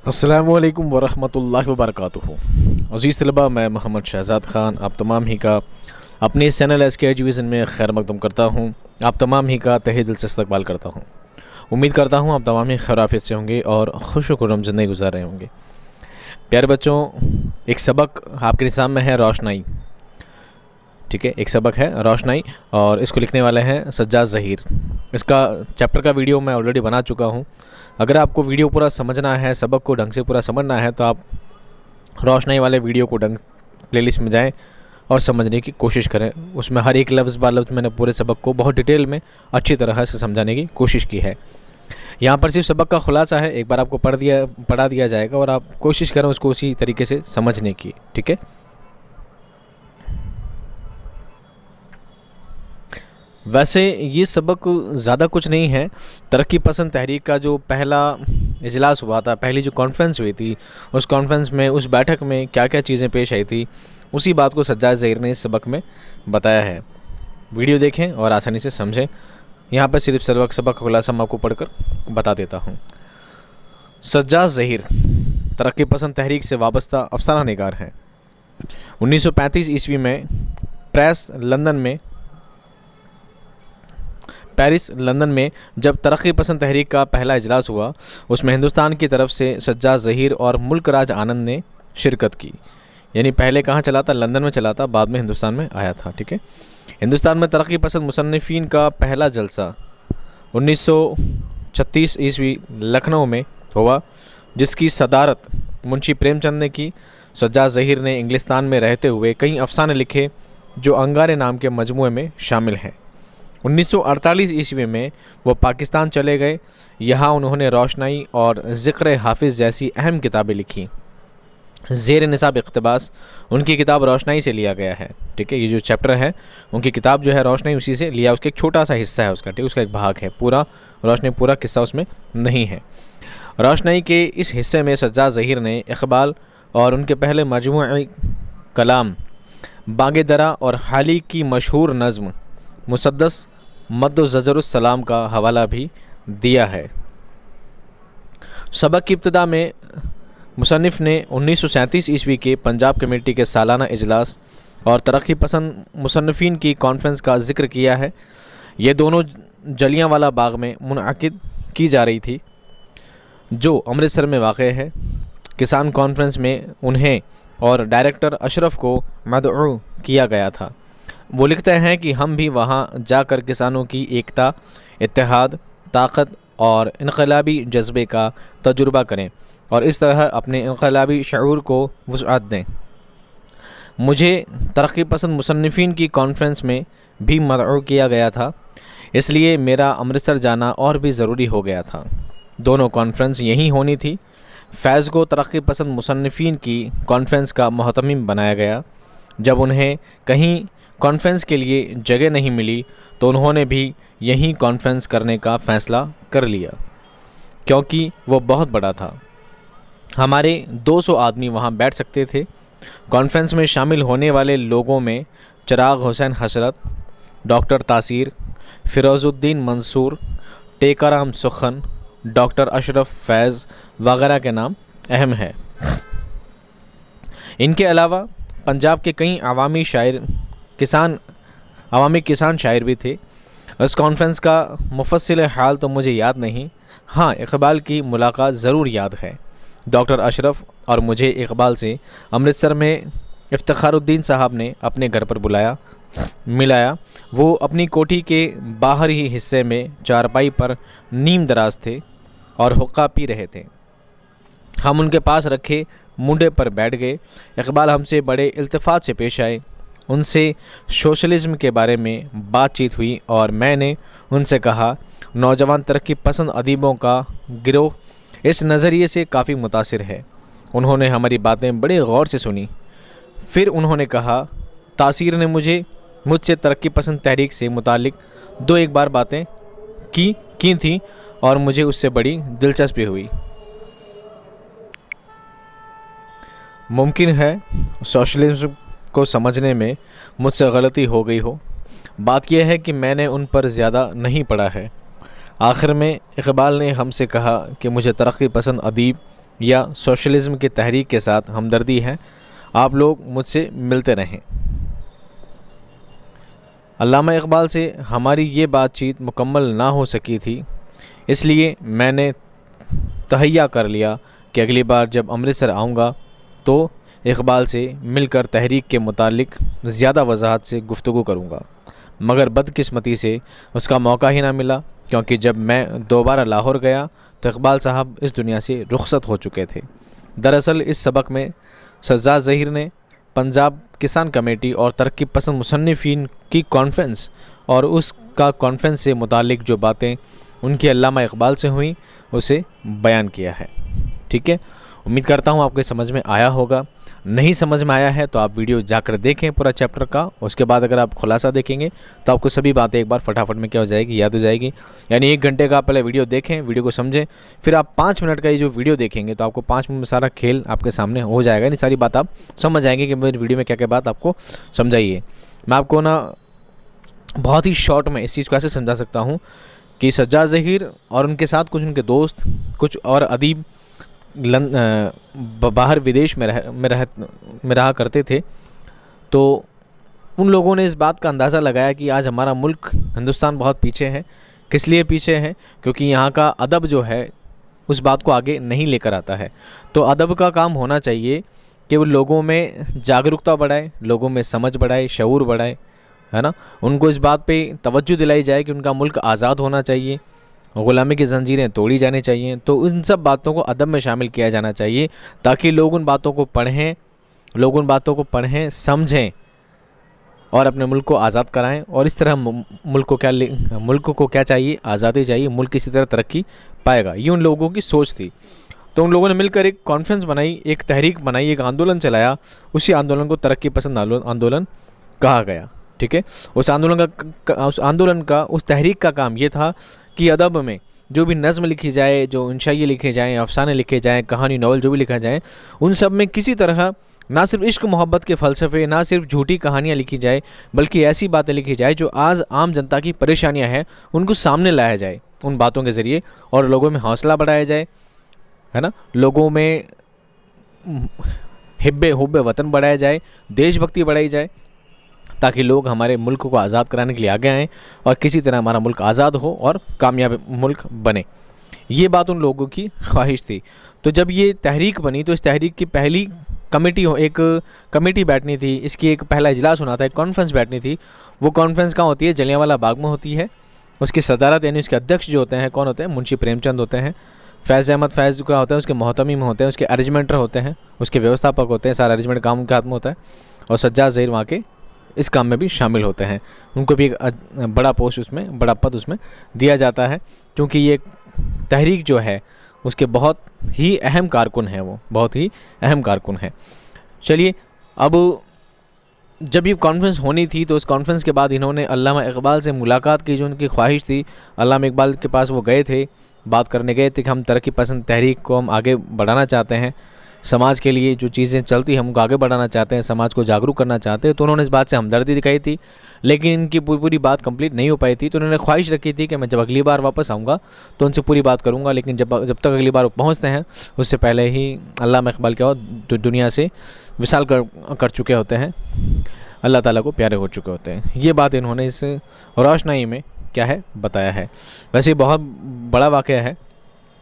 अस्सलामुअलैकुम वरहमतुल्लाहि वबरकातुहू। अज़ीज़ तलबा, मैं मोहम्मद शहज़ाद ख़ान आप तमाम ही का अपने इस चैनल एस के एजुकेशन में खैर मकदम करता हूँ। आप तमाम ही का तहे दिल से इस्तकबाल करता हूँ। उम्मीद करता हूँ आप तमाम ही खैरियत से होंगे और खुश खुर्रम ज़िंदगी गुजार रहे होंगे। प्यारे बच्चों, एक सबक आपके निसाब में है रोशनाई। ठीक है, एक सबक है रोशनाई और इसको लिखने वाले हैं सज्जाद ज़हीर। इसका चैप्टर का वीडियो मैं ऑलरेडी बना चुका हूँ। अगर आपको वीडियो पूरा समझना है, सबक को ढंग से पूरा समझना है, तो आप रोशनाई वाले वीडियो को प्लेलिस्ट में जाएं और समझने की कोशिश करें। उसमें हर एक लफ्ज़ ब लफ्ज़ मैंने पूरे सबक को बहुत डिटेल में अच्छी तरह से समझाने की कोशिश की है। यहाँ पर सिर्फ सबक का खुलासा है, एक बार आपको पढ़ा दिया जाएगा और आप कोशिश करें उसको उसी तरीके से समझने की। ठीक है, वैसे ये सबक ज़्यादा कुछ नहीं है। तरक्की पसंद तहरीक का जो पहला इजलास हुआ था, पहली जो कॉन्फ्रेंस हुई थी, उस कॉन्फ्रेंस में, उस बैठक में क्या क्या चीज़ें पेश आई थी, उसी बात को सज्जाद ज़हीर ने इस सबक में बताया है। वीडियो देखें और आसानी से समझें। यहाँ पर सिर्फ सबक का खुलासा मैं आपको पढ़कर बता देता हूँ। सज्जाद ज़हीर तरक्की पसंद तहरीक से वाबस्ता अफसाना निगार हैं। 1935 ईस्वी में पेरिस लंदन में जब तरक्की पसंद तहरीक का पहला इजलास हुआ, उसमें हिंदुस्तान की तरफ से सज्जाद ज़हीर और मुल्क राज आनंद ने शिरकत की। यानी पहले कहाँ चला था? लंदन में चला था, बाद में हिंदुस्तान में आया था। ठीक है, हिंदुस्तान में तरक्की पसंद मुसन्निफ़ीन का पहला जलसा 1936 ईस्वी लखनऊ में हुआ, जिसकी सदारत मुंशी प्रेमचंद ने की। सज्जाद ज़हीर ने इंग्लिस्तान में रहते हुए कई अफसाने लिखे जो अंगारे नाम के मजमूए में शामिल हैं। 1948 ईस्वी में वो पाकिस्तान चले गए। यहाँ उन्होंने रोशनाई और ज़िक्र हाफिज़ जैसी अहम किताबें लिखी। ज़ेर निसाब इक़्तिबास उनकी किताब रोशनाई से लिया गया है। ठीक है, ये जो चैप्टर है उनकी किताब जो है रोशनाई, उसी से लिया, उसका एक छोटा सा हिस्सा है उसका। ठीक है, उसका एक भाग है, पूरा रोशनाई पूरा किस्सा उसमें नहीं है। रोशनाई के इस हिस्से में सज्जाद ज़हीर ने इक़बाल और उनके पहले मजमूई कलाम बाग़े दरा और हाली की मशहूर नज़्म मुसद्दस मद्दो ज़ज़रुस्सलाम का हवाला भी दिया है। सबक की इब्तिदा में मुसन्निफ़ ने 1937 ईस्वी के पंजाब कमेटी के सालाना इजलास और तरक्की पसंद मुसन्निफ़ीन की कॉन्फ्रेंस का ज़िक्र किया है। ये दोनों जलियांवाला बाग में मुनअक़िद की जा रही थी, जो अमृतसर में वाक़ है। किसान कॉन्फ्रेंस में उन्हें और डायरेक्टर अशरफ को मदऊ किया गया था। वो लिखते हैं कि हम भी वहाँ जाकर किसानों की एकता, इत्तेहाद, ताकत और इनकलाबी जज्बे का तजुर्बा करें और इस तरह अपने इनकलाबी शऊर को वुसअत दें। मुझे तरक्की पसंद मुसन्निफ़ीन की कॉन्फ्रेंस में भी मदऊ किया गया था, इसलिए मेरा अमृतसर जाना और भी ज़रूरी हो गया था। दोनों कॉन्फ्रेंस यहीं होनी थी। फैज़ को तरक्की पसंद मुसन्निफ़ीन की कॉन्फ्रेंस का मुहतमिम बनाया गया। जब उन्हें कहीं कॉन्फ्रेंस के लिए जगह नहीं मिली तो उन्होंने भी यहीं कॉन्फ्रेंस करने का फ़ैसला कर लिया, क्योंकि वो बहुत बड़ा था। हमारे 200 आदमी वहाँ बैठ सकते थे। कॉन्फ्रेंस में शामिल होने वाले लोगों में चिराग हुसैन हसरत, डॉक्टर तासीर, फ़िरोज़ुद्दीन मंसूर, टेकाराम सुखन, डॉक्टर अशरफ फैज़ वगैरह के नाम अहम है। इनके अलावा पंजाब के कई अवामी किसान शायर भी थे। इस कॉन्फ्रेंस का मुफस्सिल हाल तो मुझे याद नहीं। हाँ, इक़बाल की मुलाकात ज़रूर याद है। डॉक्टर अशरफ और मुझे इक़बाल से अमृतसर में इफ्तिखारुद्दीन साहब ने अपने घर पर मिलाया। वो अपनी कोठी के बाहर ही हिस्से में चारपाई पर नीम दराज थे और हुक्का पी रहे थे। हम उनके पास रखे मुंडे पर बैठ गए। इक़बाल हमसे बड़े इल्तिफ़ात से पेश आए। उनसे सोशलिज़म के बारे में बातचीत हुई और मैंने उनसे कहा, नौजवान तरक्की पसंद अदीबों का गिरोह इस नज़रिए से काफ़ी मुतासिर है। उन्होंने हमारी बातें बड़े गौर से सुनी। फिर उन्होंने कहा, तासीर ने मुझसे तरक्की पसंद तहरीक से मुतालिक 2-1 बार बातें की थी और मुझे उससे बड़ी दिलचस्पी हुई। मुमकिन है सोशलिज्म को समझने में मुझसे गलती हो गई हो। बात यह है कि मैंने उन पर ज़्यादा नहीं पढ़ा है। आखिर में इक़बाल ने हमसे कहा कि मुझे तरक्की पसंद अदीब या सोशलिज्म की तहरीक के साथ हमदर्दी है। आप लोग मुझसे मिलते रहें। अल्लामा इकबाल से हमारी ये बातचीत मुकम्मल ना हो सकी थी, इसलिए मैंने तहैया कर लिया कि अगली बार जब अमृतसर आऊँगा तो इकबाल से मिलकर तहरीक के मुतालिक ज़्यादा वजाहत से गुफ्तगू करूँगा, मगर बदकिस्मती से उसका मौका ही ना मिला, क्योंकि जब मैं दोबारा लाहौर गया तो इकबाल साहब इस दुनिया से रुखसत हो चुके थे। दरअसल इस सबक में सज्जाद ज़हीर ने पंजाब किसान कमेटी और तरक्की पसंद मुसन्निफ़ीन की कॉन्फ्रेंस और उसका कॉन्फ्रेंस से मुतालिक जो बातें उनकी अल्लामा इकबाल से हुई उसे बयान किया है। ठीक है, उम्मीद करता हूँ आपको समझ में आया होगा। नहीं समझ में आया है तो आप वीडियो जाकर देखें पूरा चैप्टर का, उसके बाद अगर आप खुलासा देखेंगे तो आपको सभी बातें एक बार फटाफट में क्या हो जाएगी, याद हो जाएगी। यानी 1 घंटे का आप पहले वीडियो देखें, वीडियो को समझें, फिर आप 5 मिनट का ये जो वीडियो देखेंगे तो आपको 5 मिनट में सारा खेल आपके सामने हो जाएगा। नहीं, सारी बात आप समझ जाएंगे कि मेरी वीडियो में क्या क्या बात आपको समझाइए। मैं आपको ना बहुत ही शॉर्ट में इस चीज़ को ऐसे समझा सकता हूँ कि सज्जाद ज़हीर और उनके साथ कुछ उनके दोस्त, कुछ और अदीब बाहर विदेश में रहा करते थे, तो उन लोगों ने इस बात का अंदाज़ा लगाया कि आज हमारा मुल्क हिंदुस्तान बहुत पीछे है। किस लिए पीछे है? क्योंकि यहाँ का अदब जो है उस बात को आगे नहीं लेकर आता है। तो अदब का काम होना चाहिए कि वो लोगों में जागरूकता बढ़ाए, लोगों में समझ बढ़ाए, शऊर बढ़ाए, है ना। उनको इस बात पे तवज्जो दिलाई जाए कि उनका मुल्क आज़ाद होना चाहिए, ग़ुलामी की ज़ंजीरें तोड़ी जानी चाहिए। तो उन सब बातों को अदब में शामिल किया जाना चाहिए ताकि लोग उन बातों को पढ़ें, समझें और अपने मुल्क को आज़ाद कराएं। और इस तरह मुल्क को क्या चाहिए? आज़ादी चाहिए। मुल्क इसी तरह तरक्की पाएगा। ये उन लोगों की सोच थी। तो उन लोगों ने मिलकर एक कॉन्फ्रेंस बनाई, एक तहरीक बनाई, एक आंदोलन चलाया। उसी आंदोलन को तरक्की पसंद आंदोलन कहा गया। ठीक है, उस आंदोलन का उस तहरीक का काम ये था कि अदब में जो भी नज़्म लिखी जाए, जो इंशाइए लिखे जाएँ, अफसाने लिखे जाएँ, कहानी नॉवल जो भी लिखा जाए, उन सब में किसी तरह ना सिर्फ इश्क मोहब्बत के फ़लसफ़े, ना सिर्फ झूठी कहानियाँ लिखी जाए, बल्कि ऐसी बातें लिखी जाए जो आज आम जनता की परेशानियाँ हैं उनको सामने लाया जाए उन बातों के ज़रिए, और लोगों में हौसला बढ़ाया जाए, है ना। लोगों में हुब्बे वतन बढ़ाया जाए, देशभक्ति बढ़ाई जाए, ताकि लोग हमारे मुल्क को आज़ाद कराने के लिए आगे आएँ और किसी तरह हमारा मुल्क आज़ाद हो और कामयाब मुल्क बने। ये बात उन लोगों की ख्वाहिश थी। तो जब ये तहरीक बनी तो इस तहरीक की पहली एक कमेटी बैठनी थी, इसकी एक पहला इजलास होना था, एक कॉन्फ्रेंस बैठनी थी। वो कॉन्फ्रेंस कहाँ होती है? जलियांवाला बाग में होती है। उसकी सदारत यानी उसके अध्यक्ष जो होते हैं कौन होते हैं? मुंशी प्रेमचंद होते हैं। फैज़ अहमद फैज़ का होता है, उसके मोहतमी में होते हैं, उसके अरेंजमेंटर होते हैं, उसके व्यवस्थापक होते हैं, सारा अरेंजमेंट काम उनके हाथ में होता है। और सज्जाद ज़हीर वहाँ के इस काम में भी शामिल होते हैं। उनको भी एक बड़ा पोस्ट उसमें, बड़ा पद उसमें दिया जाता है, क्योंकि ये तहरीक जो है उसके बहुत ही अहम कारकुन हैं, वो बहुत ही अहम कारकुन हैं। चलिए, अब जब ये कॉन्फ्रेंस होनी थी तो उस कॉन्फ्रेंस के बाद इन्होंने अल्लामा इकबाल से मुलाकात की। जो उनकी ख्वाहिश थी, अल्लामा इकबाल के पास वो गए थे, बात करने गए थे कि हम तरक्की पसंद तहरीक को हम आगे बढ़ाना चाहते हैं, समाज के लिए जो चीज़ें चलती हैं हम उनको आगे बढ़ाना चाहते हैं, समाज को जागरूक करना चाहते हैं। तो उन्होंने इस बात से हमदर्दी दिखाई थी, लेकिन इनकी पूरी बात कंप्लीट नहीं हो पाई थी। तो उन्होंने ख्वाहिश रखी थी कि मैं जब अगली बार वापस आऊँगा तो उनसे पूरी बात करूँगा, लेकिन जब तक अगली बार वो पहुँचते हैं उससे पहले ही अल्लामा इकबाल क्या हो दुनिया से विसाल कर चुके होते हैं, अल्लाह ताला को प्यारे हो चुके होते हैं। ये बात इन्होंने इस रोशनाई में क्या है बताया है। वैसे बहुत बड़ा वाक़या है,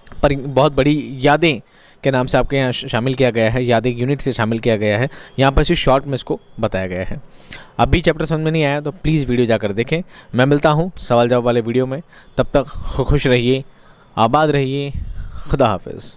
पर बहुत बड़ी यादें के नाम से आपके यहाँ शामिल किया गया है, यादें यूनिट से शामिल किया गया है। यहाँ पर सिर्फ शॉर्ट में इसको बताया गया है। अभी चैप्टर समझ में नहीं आया तो प्लीज़ वीडियो जाकर देखें। मैं मिलता हूँ सवाल जवाब वाले वीडियो में, तब तक खुश रहिए, आबाद रहिए, खुदा हाफिज़।